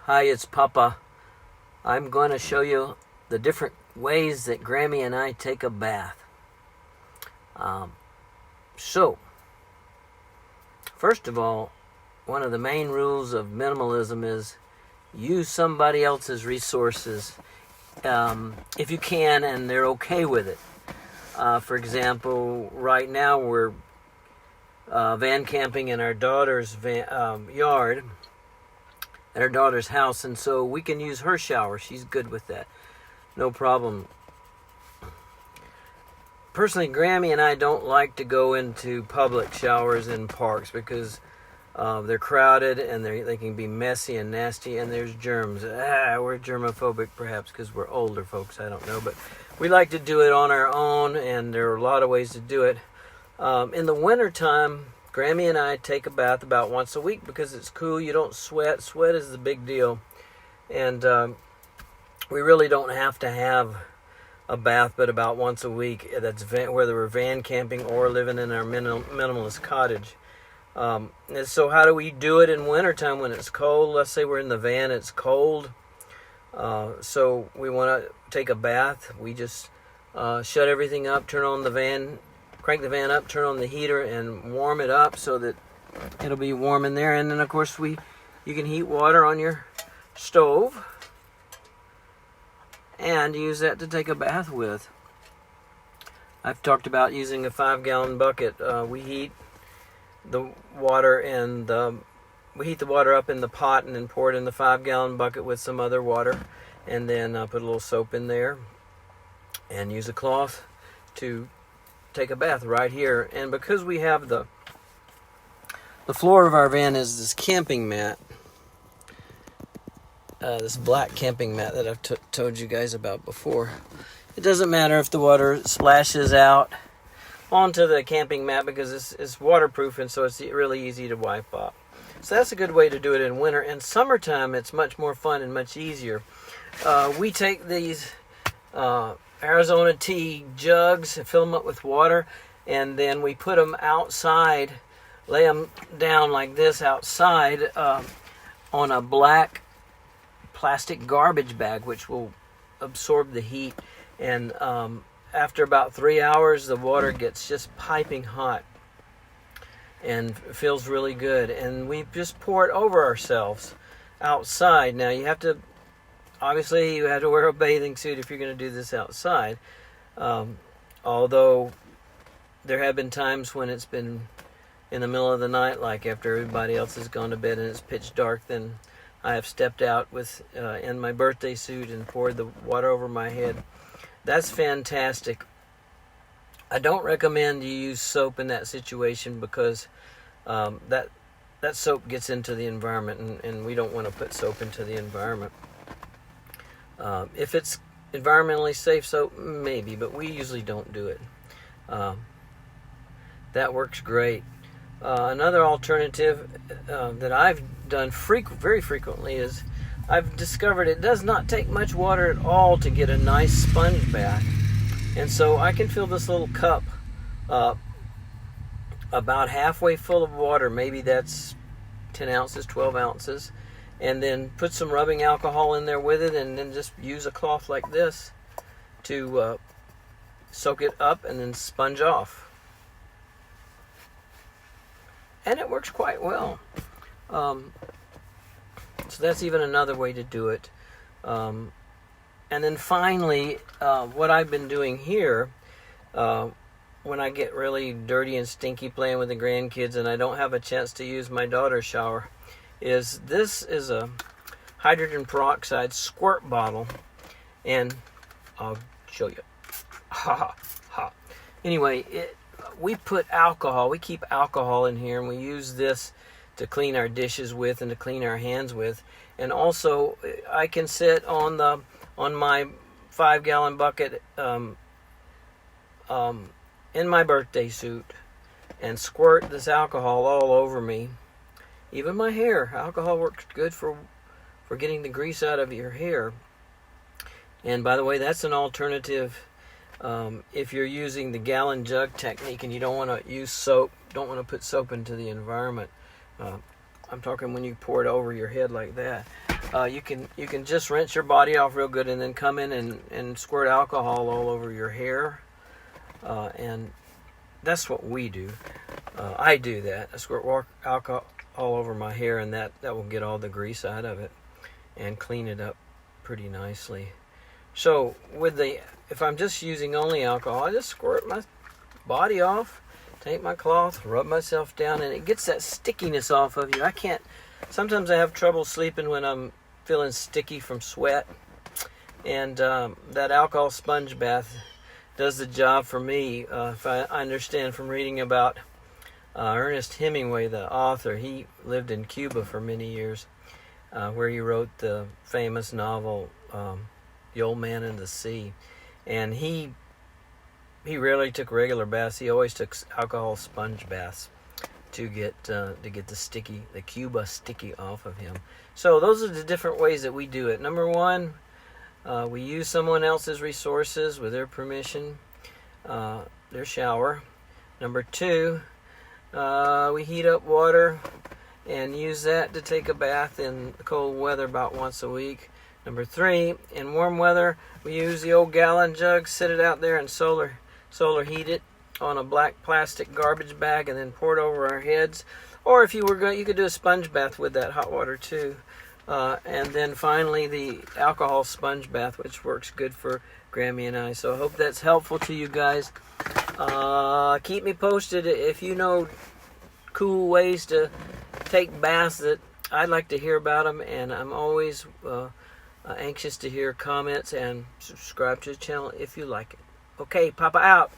Hi, it's Papa. I'm going to show you the different ways that Grammy and I take a bath. So, first of all, one of the main rules of minimalism is use somebody else's resources if you can and they're okay with it. For example, right now we're van camping in our daughter's yard at our daughter's house, and so we can use her shower. She's good with that. No problem. Personally, Grammy and I don't like to go into public showers in parks because they're crowded and they can be messy and nasty, and there's germs. We're germophobic perhaps because we're older folks, I don't know, but we like to do it on our own, and there are a lot of ways to do it. In the wintertime, Grammy and I take a bath about once a week because it's cool. You don't sweat. Sweat is the big deal. And we really don't have to have a bath but about once a week. That's whether we're van camping or living in our minimalist cottage. And so how do we do it in wintertime when it's cold? Let's say we're in the van, it's cold. So we want to take a bath. We just shut everything up, turn on the van, crank the van up, turn on the heater, and warm it up so that it'll be warm in there. And then, of course, you can heat water on your stove and use that to take a bath with. I've talked about using a 5-gallon bucket. We heat the water up in the pot and then pour it in the 5-gallon bucket with some other water, and then put a little soap in there and use a cloth to take a bath right here. And because we have the floor of our van is this camping mat, this black camping mat that I've told you guys about before, it doesn't matter if the water splashes out onto the camping mat because it's waterproof, and so it's really easy to wipe off. So that's a good way to do it in winter. In summertime, it's much more fun and much easier. We take these Arizona tea jugs and fill them up with water, and then we put them outside, lay them down like this outside on a black plastic garbage bag, which will absorb the heat. And after about 3 hours, the water gets just piping hot and feels really good. And we just pour it over ourselves outside. Now obviously you have to wear a bathing suit if you're going to do this outside. Although there have been times when it's been in the middle of the night, like after everybody else has gone to bed and it's pitch dark, then I have stepped out in my birthday suit and poured the water over my head. That's fantastic. I don't recommend you use soap in that situation because that soap gets into the environment, and we don't want to put soap into the environment. If it's environmentally safe soap, maybe, but we usually don't do it. That works great. Another alternative that I've done very frequently is I've discovered it does not take much water at all to get a nice sponge bath. And so I can fill this little cup about halfway full of water, maybe that's 10 ounces, 12 ounces, and then put some rubbing alcohol in there with it, and then just use a cloth like this to soak it up and then sponge off. And it works quite well. So that's even another way to do it. And then finally, what I've been doing here, when I get really dirty and stinky playing with the grandkids and I don't have a chance to use my daughter's shower, this is a hydrogen peroxide squirt bottle, and I'll show you. Anyway, we put alcohol. We keep alcohol in here, and we use this to clean our dishes with and to clean our hands with. And also, I can sit on my 5-gallon bucket in my birthday suit and squirt this alcohol all over me, even my hair. Alcohol works good for getting the grease out of your hair. And by the way, that's an alternative if you're using the gallon jug technique and you don't want to use soap, don't want to put soap into the environment. I'm talking when you pour it over your head like that. You can just rinse your body off real good and then come in and squirt alcohol all over your hair. And that's what we do. I do that. I squirt alcohol all over my hair, and that will get all the grease out of it and clean it up pretty nicely. So if I'm just using only alcohol, I just squirt my body off, take my cloth, rub myself down, and it gets that stickiness off of you. Sometimes I have trouble sleeping when I'm feeling sticky from sweat, and that alcohol sponge bath does the job for me. If I understand from reading about Ernest Hemingway, the author, he lived in Cuba for many years, where he wrote the famous novel The Old Man and the Sea, and he rarely took regular baths. He always took alcohol sponge baths to get the Cuba sticky off of him. So those are the different ways that we do it. Number one, we use someone else's resources with their permission, their shower. Number two, we heat up water and use that to take a bath in cold weather about once a week. Number three, in warm weather, we use the old gallon jug, sit it out there and solar heat it on a black plastic garbage bag and then pour it over our heads. Or if you could do a sponge bath with that hot water too. And then finally the alcohol sponge bath, which works good for Grammy and I. So I hope that's helpful to you guys. Keep me posted if you know cool ways to take baths. That I'd like to hear about them, and I'm always anxious to hear comments, and subscribe to the channel if you like it. Okay, Papa out.